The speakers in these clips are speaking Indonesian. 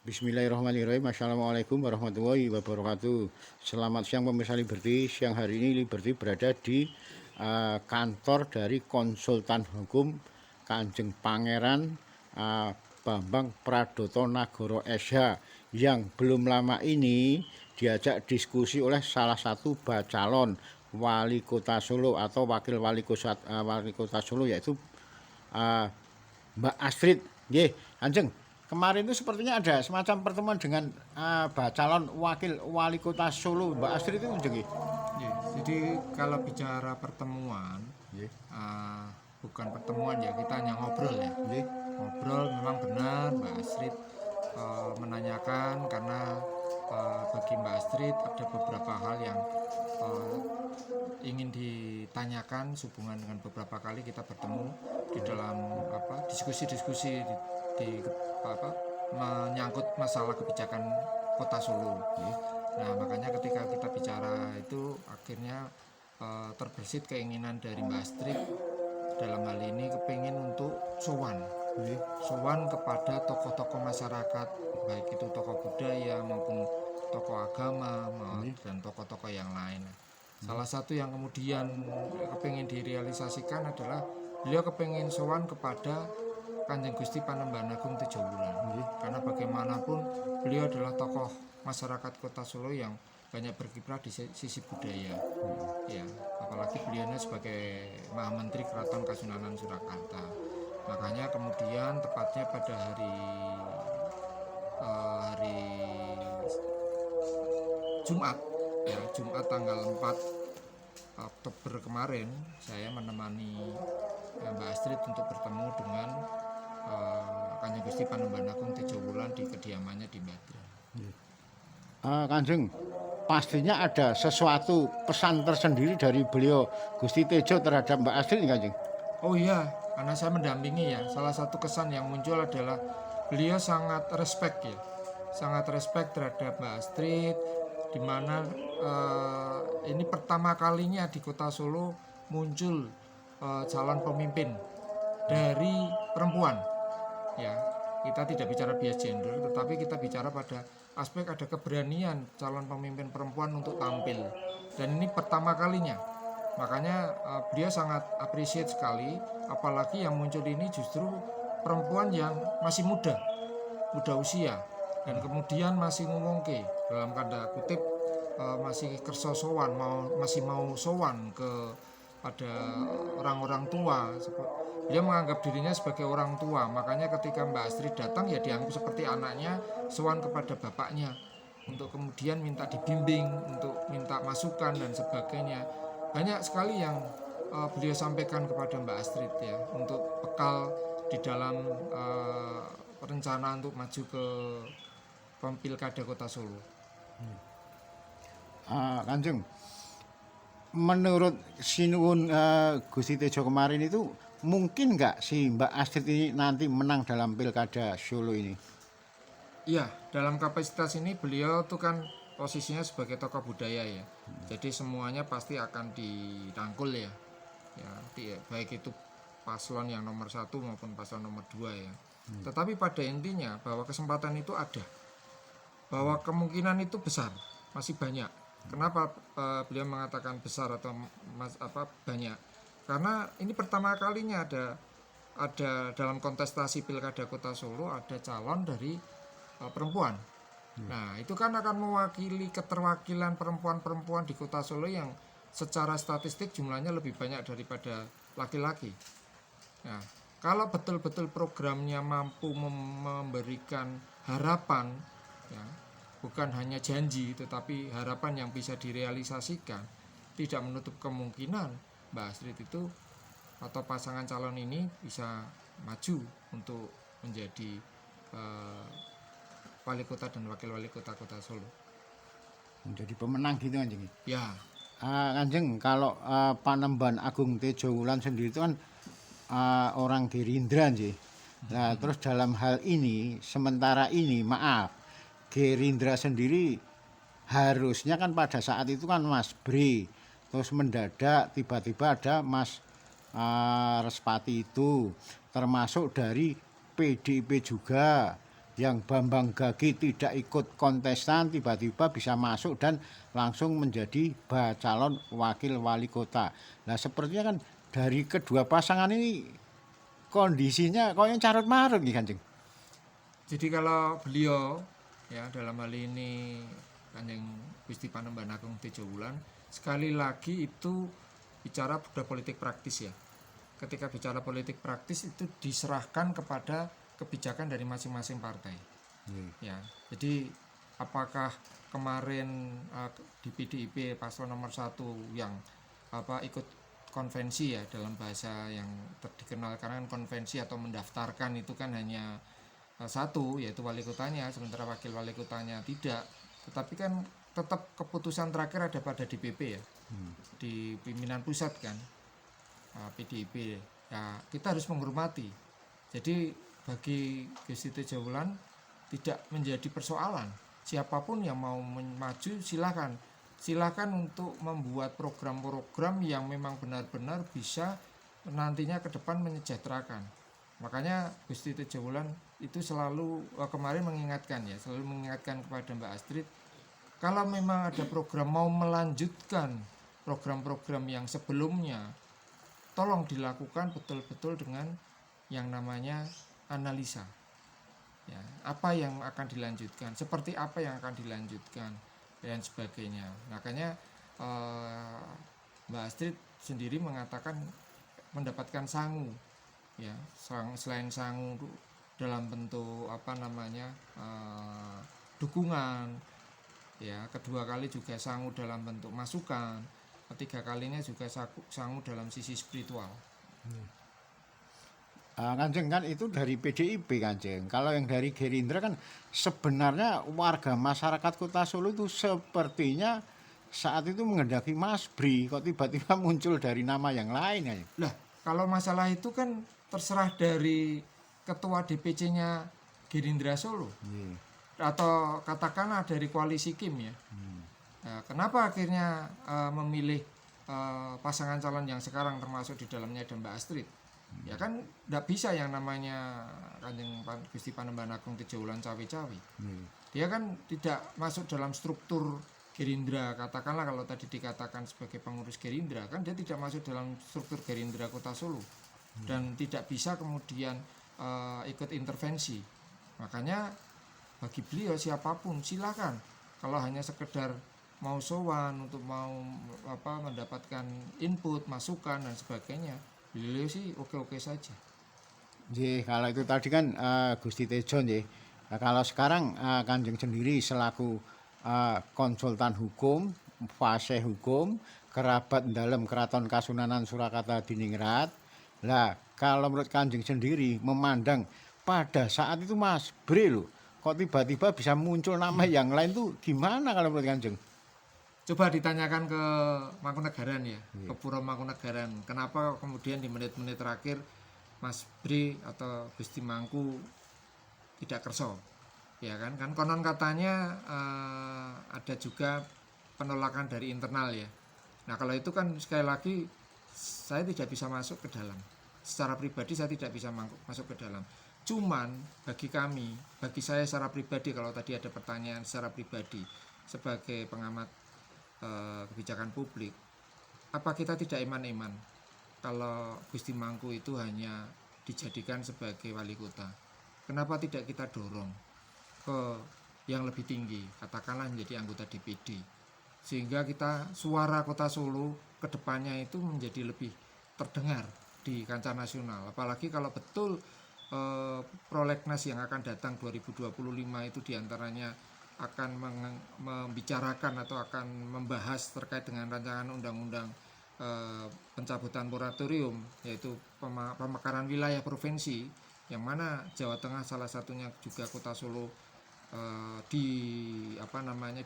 Bismillahirrahmanirrahim. Assalamualaikum warahmatullahi wabarakatuh. Selamat siang pemirsa Liberty. Siang hari ini Liberty berada di kantor dari konsultan hukum Kanjeng Pangeran Bambang Pradoto Nagoro SH yang belum lama ini diajak diskusi oleh salah satu bacalon wali kota Solo atau wakil wali kota Solo, yaitu Mbak Astrid. Nggih, Kanjeng. Kemarin itu sepertinya ada semacam pertemuan dengan calon wakil wali kota Solo, Mbak Astrid itu, nggih. Jadi kalau bicara pertemuan, Nggih. bukan pertemuan ya, kita hanya ngobrol ya. Nggih. Ngobrol memang benar Mbak Astrid menanyakan karena bagi Mbak Astrid ada beberapa hal yang ingin ditanyakan sehubungan dengan beberapa kali kita bertemu di dalam diskusi-diskusi di menyangkut masalah kebijakan Kota Solo. Nah, makanya ketika kita bicara itu akhirnya terbersit keinginan dari Mbak Astrid dalam hal ini kepingin untuk sowan kepada tokoh-tokoh masyarakat, baik itu tokoh budaya maupun tokoh agama dan tokoh-tokoh yang lain. Salah satu yang kemudian kepingin direalisasikan adalah beliau kepingin sowan kepada Kanjeng Gusti Panembahan Agung Tejowulan, karena bagaimanapun beliau adalah tokoh masyarakat Kota Solo yang banyak berkiprah di sisi budaya. Ya, apalagi beliaunya sebagai Maha Menteri Keraton Kasunanan Surakarta. Makanya kemudian tepatnya pada hari Jumat, ya Jumat tanggal 4 Oktober kemarin, saya menemani Mbak Astrid untuk bertemu dengan Kanjeng Gusti Panembahan Agung Tejowulan di kediamannya di Badra. Kanjeng, pastinya ada sesuatu pesan tersendiri dari beliau Gusti Tejo terhadap Mbak Astrid, Kanjeng. Oh iya, karena saya mendampingi ya, salah satu kesan yang muncul adalah beliau sangat respect ya, sangat respect terhadap Mbak Astrid, di mana ini pertama kalinya di Kota Solo muncul calon pemimpin dari perempuan. Ya, kita tidak bicara bias gender, tetapi kita bicara pada aspek ada keberanian calon pemimpin perempuan untuk tampil, dan ini pertama kalinya. Makanya beliau sangat appreciate sekali, apalagi yang muncul ini justru perempuan yang masih muda usia, dan kemudian masih ngomongke dalam tanda kutip masih kerso sowan, masih mau sowan ke pada orang-orang tua. Dia menganggap dirinya sebagai orang tua, makanya ketika Mbak Astrid datang ya dianggap seperti anaknya, sowan kepada bapaknya untuk kemudian minta dibimbing, untuk minta masukan dan sebagainya. Banyak sekali yang beliau sampaikan kepada Mbak Astrid ya, untuk bekal di dalam rencana untuk maju ke Pilkada Kota Solo. Kanjeng, menurut Sinuwun Gusti Tejo kemarin itu, mungkin nggak si Mbak Astrid ini nanti menang dalam Pilkada Solo ini? Iya, dalam kapasitas ini beliau tuh kan posisinya sebagai tokoh budaya ya. Jadi semuanya pasti akan dirangkul ya. Ya, baik itu paslon yang nomor 1 maupun paslon nomor 2 ya. Tetapi pada intinya bahwa kesempatan itu ada. Bahwa kemungkinan itu besar, masih banyak. Kenapa beliau mengatakan besar atau banyak? Karena ini pertama kalinya ada dalam kontestasi Pilkada Kota Solo ada calon dari perempuan. Nah, itu kan akan mewakili keterwakilan perempuan-perempuan di Kota Solo yang secara statistik jumlahnya lebih banyak daripada laki-laki. Nah, kalau betul-betul programnya mampu memberikan harapan, ya, bukan hanya janji tetapi harapan yang bisa direalisasikan, tidak menutup kemungkinan Mbak Astrid itu atau pasangan calon ini bisa maju untuk menjadi wali kota dan wakil wali kota Kota Solo. Menjadi pemenang gitu, Kanjeng. Ya, Kanjeng, kalau Panembahan Agung Tejowulan sendiri itu kan orang Gerindra sih. Nah, terus dalam hal ini, sementara ini, maaf, Gerindra sendiri harusnya kan pada saat itu kan Mas Bri, terus mendadak tiba-tiba ada Mas Respati itu, termasuk dari PDIP juga. yang Bambang Gagi tidak ikut kontestan tiba-tiba bisa masuk dan langsung menjadi calon wakil wali kota. Nah sepertinya kan dari kedua pasangan ini kondisinya kok yang carut marut nih Kanjeng. Jadi kalau beliau ya dalam hal ini Kanjeng Gusti Panembahan Agung Tejo Wulan sekali lagi itu bicara udah politik praktis ya. Ketika bicara politik praktis itu diserahkan kepada kebijakan dari masing-masing partai. Ya, jadi apakah kemarin di PDIP paslon nomor 1 yang ikut konvensi ya dalam bahasa yang dikenal karena konvensi atau mendaftarkan itu kan hanya satu yaitu wali kotanya, sementara wakil wali kotanya tidak, tetapi kan tetap keputusan terakhir ada pada DPP ya, di pimpinan pusat kan, PDIP ya, kita harus menghormati. Jadi bagi Gusti Tejo Wulan tidak menjadi persoalan, siapapun yang mau maju silakan untuk membuat program-program yang memang benar-benar bisa nantinya ke depan menyejahterakan. Makanya Gusti Tejo Wulan itu selalu kemarin selalu mengingatkan kepada Mbak Astrid, kalau memang ada program mau melanjutkan program-program yang sebelumnya, tolong dilakukan betul-betul dengan yang namanya analisa. Ya, apa yang akan dilanjutkan, seperti apa yang akan dilanjutkan dan sebagainya. Makanya Mbak Astrid sendiri mengatakan mendapatkan sangu ya, selain sangu dalam bentuk dukungan ya, kedua kali juga sangu dalam bentuk masukan, ketiga kalinya juga sangu dalam sisi spiritual. Kanjeng kan itu dari PDIP Kanjeng. Kalau yang dari Gerindra kan sebenarnya warga masyarakat Kota Solo itu sepertinya saat itu menghendaki Mas Bri, kok tiba-tiba muncul dari nama yang lain ya. Lah, kalau masalah itu kan terserah dari ketua DPC-nya Gerindra Solo. Atau katakanlah dari koalisi Kim ya. Nah, kenapa akhirnya memilih pasangan calon yang sekarang termasuk di dalamnya ada Mbak Astrid? Ya kan tidak bisa yang namanya Kanjeng Gusti Panembahan Agung Tejo Wulan cawe-cawe. Dia kan tidak masuk dalam struktur Gerindra, katakanlah kalau tadi dikatakan sebagai pengurus Gerindra, kan dia tidak masuk dalam struktur Gerindra Kota Solo dan tidak bisa kemudian ikut intervensi. Makanya bagi beliau siapapun silakan, kalau hanya sekedar mau sowan untuk mau mendapatkan input, masukan dan sebagainya, beliau sih oke-oke saja. Kalau itu tadi kan Gusti Tejo kalau sekarang Kanjeng sendiri selaku konsultan hukum, fase hukum, kerabat dalam Keraton Kasunanan Surakarta Diningrat. Lah, kalau menurut Kanjeng sendiri memandang pada saat itu Mas Bre loh, kok tiba-tiba bisa muncul nama yang lain tuh gimana kalau menurut Kanjeng? Coba ditanyakan ke Mangkunegaran ya, ke Puro Mangkunegaran. Kenapa kemudian di menit-menit terakhir Mas Bri atau Gusti Mangku tidak kerso? Ya kan konon katanya ada juga penolakan dari internal ya. Nah kalau itu kan sekali lagi saya tidak bisa masuk ke dalam. Secara pribadi saya tidak bisa masuk ke dalam. Cuman bagi kami, bagi saya secara pribadi, kalau tadi ada pertanyaan secara pribadi sebagai pengamat kebijakan publik, apa kita tidak iman-iman kalau Gusti Mangku itu hanya dijadikan sebagai wali kota? Kenapa tidak kita dorong ke yang lebih tinggi, katakanlah menjadi anggota DPD, sehingga kita suara Kota Solo ke depannya itu menjadi lebih terdengar di kancah nasional. Apalagi kalau betul prolegnas yang akan datang 2025 itu diantaranya akan membicarakan atau akan membahas terkait dengan rancangan undang-undang pencabutan moratorium, yaitu pemekaran wilayah provinsi, yang mana Jawa Tengah salah satunya juga Kota Solo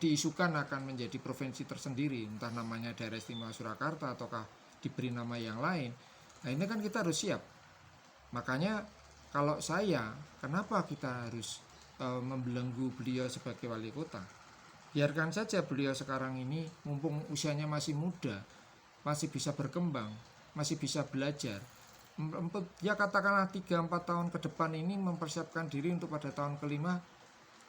diisukan akan menjadi provinsi tersendiri, entah namanya Daerah Istimewa Surakarta ataukah diberi nama yang lain. Nah ini kan kita harus siap. Makanya kalau saya, kenapa kita harus membelenggu beliau sebagai wali kota? Biarkan saja beliau sekarang ini mumpung usianya masih muda, masih bisa berkembang, masih bisa belajar. Ya katakanlah 3-4 tahun ke depan ini mempersiapkan diri untuk pada tahun kelima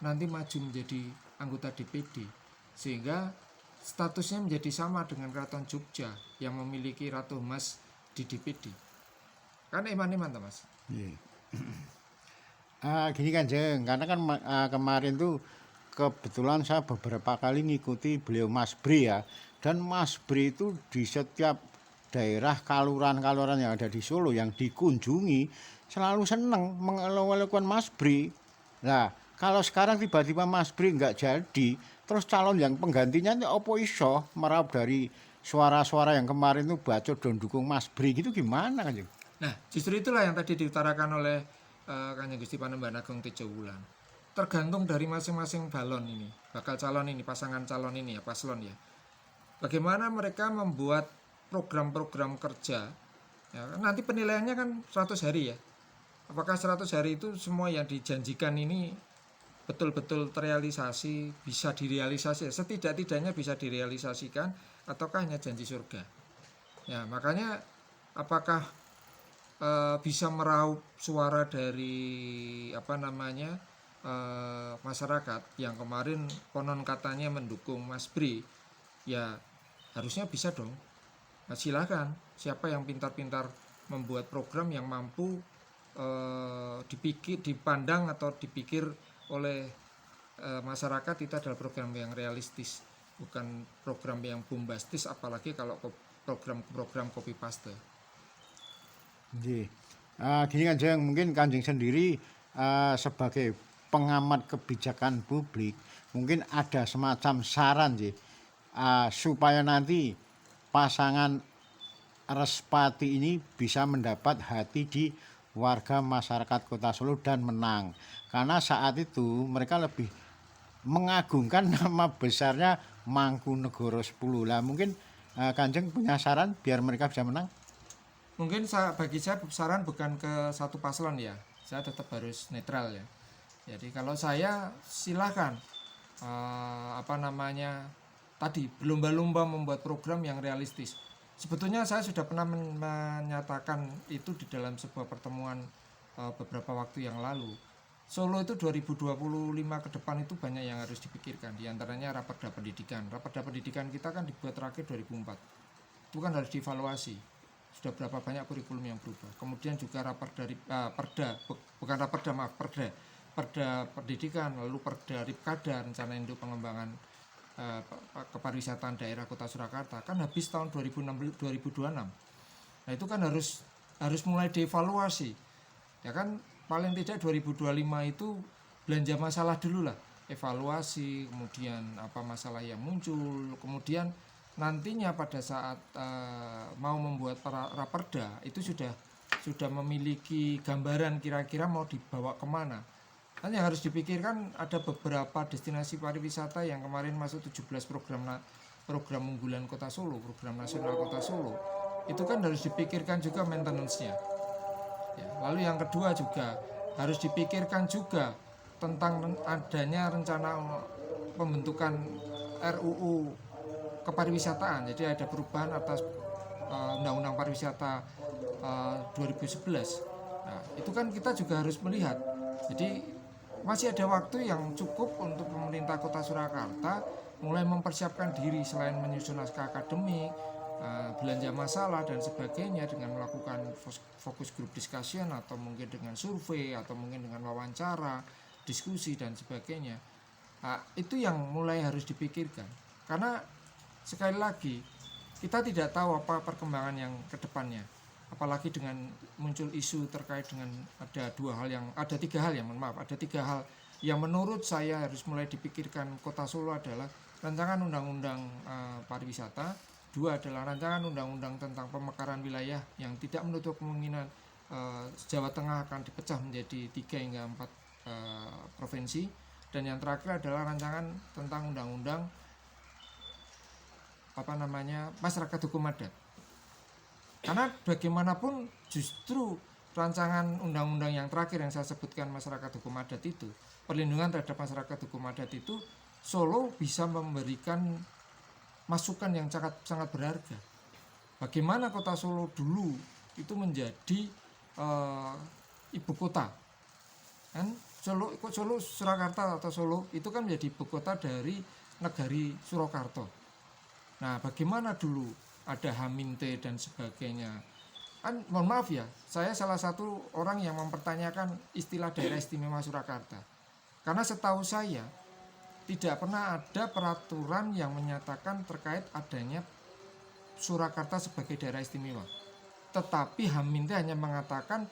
nanti maju menjadi anggota DPD, sehingga statusnya menjadi sama dengan Keraton Jogja yang memiliki Ratu Emas di DPD. Kan eman-eman toh, Mas. Iya. Gini Kanjeng, karena kan kemarin tuh kebetulan saya beberapa kali ngikuti beliau Mas Bri ya, dan Mas Bri itu di setiap daerah kaluran-kaluran yang ada di Solo yang dikunjungi selalu seneng mengeluh-elukan Mas Bri. Nah, kalau sekarang tiba-tiba Mas Bri nggak jadi, terus calon yang penggantinya ini opo iso meraup dari suara-suara yang kemarin tuh bacot dan dukung Mas Bri gitu gimana Kanjeng? Nah, justru itulah yang tadi diutarakan oleh Kanjeng Gusti Panembahan Agung Tejo Wulan. Tergantung dari masing-masing balon ini, bakal calon ini, pasangan calon ini ya, paslon ya. Bagaimana mereka membuat program-program kerja, ya, nanti penilaiannya kan 100 hari ya. Apakah 100 hari itu semua yang dijanjikan ini betul-betul terrealisasi, bisa direalisasi, setidak-tidaknya bisa direalisasikan, ataukah hanya janji surga. Ya, makanya apakah bisa meraup suara dari masyarakat yang kemarin konon katanya mendukung Mas Bri, ya harusnya bisa dong. Nah, silakan siapa yang pintar-pintar membuat program yang mampu dipandang atau dipikir oleh masyarakat itu adalah program yang realistis, bukan program yang bombastis, apalagi kalau program-program copy paste. Nggih. Gini Kanjeng, mungkin Kanjeng sendiri sebagai pengamat kebijakan publik, mungkin ada semacam saran sih supaya nanti pasangan Respati ini bisa mendapat hati di warga masyarakat Kota Solo dan menang. Karena saat itu mereka lebih mengagungkan nama besarnya Mangkunegoro 10. Lah mungkin Kanjeng punya saran biar mereka bisa menang? Mungkin bagi saya saran bukan ke satu paslon ya, saya tetap harus netral ya. Jadi kalau saya silahkan tadi berlomba-lomba membuat program yang realistis. Sebetulnya saya sudah pernah menyatakan itu di dalam sebuah pertemuan beberapa waktu yang lalu. Solo itu 2025 ke depan itu banyak yang harus dipikirkan. Di antaranya Raperda Pendidikan. Raperda Pendidikan kita kan dibuat terakhir 2004. Itu kan harus dievaluasi. Sudah berapa banyak kurikulum yang berubah. Kemudian juga Perda Pendidikan, lalu Perda Ripkada, Rencana Induk Pengembangan Kepariwisataan Daerah Kota Surakarta kan habis tahun 2026. Nah, itu kan harus mulai dievaluasi. Ya kan paling tidak 2025 itu belanja masalah dulu lah, evaluasi, kemudian apa masalah yang muncul, kemudian nantinya pada saat mau membuat raperda itu sudah memiliki gambaran kira-kira mau dibawa kemana. Kan yang harus dipikirkan ada beberapa destinasi pariwisata yang kemarin masuk 17 program unggulan Kota Solo, program nasional Kota Solo. Itu kan harus dipikirkan juga maintenance-nya. Ya, lalu yang kedua juga harus dipikirkan juga tentang adanya rencana pembentukan RUU kepariwisataan. Jadi ada perubahan atas Undang-Undang Pariwisata 2011. Nah, itu kan kita juga harus melihat. Jadi masih ada waktu yang cukup untuk pemerintah Kota Surakarta mulai mempersiapkan diri selain menyusun naskah akademik, belanja masalah dan sebagainya dengan melakukan fokus group discussion atau mungkin dengan survei atau mungkin dengan wawancara, diskusi dan sebagainya. Itu yang mulai harus dipikirkan. Karena sekali lagi kita tidak tahu apa perkembangan yang kedepannya. Apalagi dengan muncul isu terkait dengan ada tiga hal yang menurut saya harus mulai dipikirkan Kota Solo adalah rancangan undang-undang pariwisata, dua adalah rancangan undang-undang tentang pemekaran wilayah yang tidak menutup kemungkinan Jawa Tengah akan dipecah menjadi 3 hingga 4 provinsi, dan yang terakhir adalah rancangan tentang undang-undang masyarakat hukum adat. Karena bagaimanapun justru rancangan undang-undang yang terakhir yang saya sebutkan masyarakat hukum adat itu, perlindungan terhadap masyarakat hukum adat itu, Solo bisa memberikan masukan yang sangat berharga. Bagaimana Kota Solo dulu itu menjadi ibu kota. Kan Solo Surakarta atau Solo itu kan menjadi ibu kota dari negari Surakarta. Nah, bagaimana dulu ada Haminte dan sebagainya. Kan mohon maaf ya, saya salah satu orang yang mempertanyakan istilah daerah istimewa Surakarta. Karena setahu saya tidak pernah ada peraturan yang menyatakan terkait adanya Surakarta sebagai daerah istimewa. Tetapi Haminte hanya mengatakan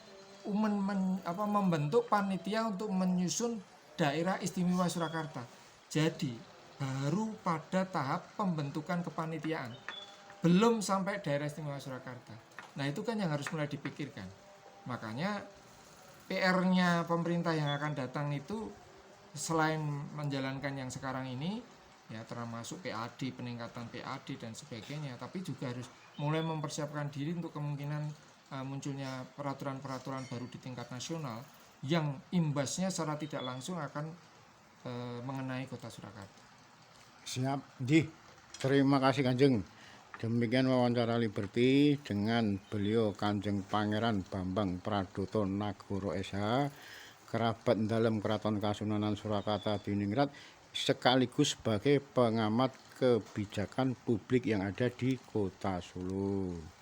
membentuk panitia untuk menyusun daerah istimewa Surakarta. Jadi baru pada tahap pembentukan kepanitiaan, belum sampai daerah istimewa Surakarta. Nah itu kan yang harus mulai dipikirkan. Makanya PR-nya pemerintah yang akan datang itu selain menjalankan yang sekarang ini, ya termasuk PAD, peningkatan PAD dan sebagainya, tapi juga harus mulai mempersiapkan diri untuk kemungkinan munculnya peraturan-peraturan baru di tingkat nasional yang imbasnya secara tidak langsung akan mengenai kota Surakarta. Siap, Nggih. Terima kasih Kanjeng. Demikian wawancara Liberty dengan beliau Kanjeng Pangeran Bambang Pradoto Nagoro SH, kerabat dalam Keraton Kasunanan Surakarta Diningrat, sekaligus sebagai pengamat kebijakan publik yang ada di Kota Solo.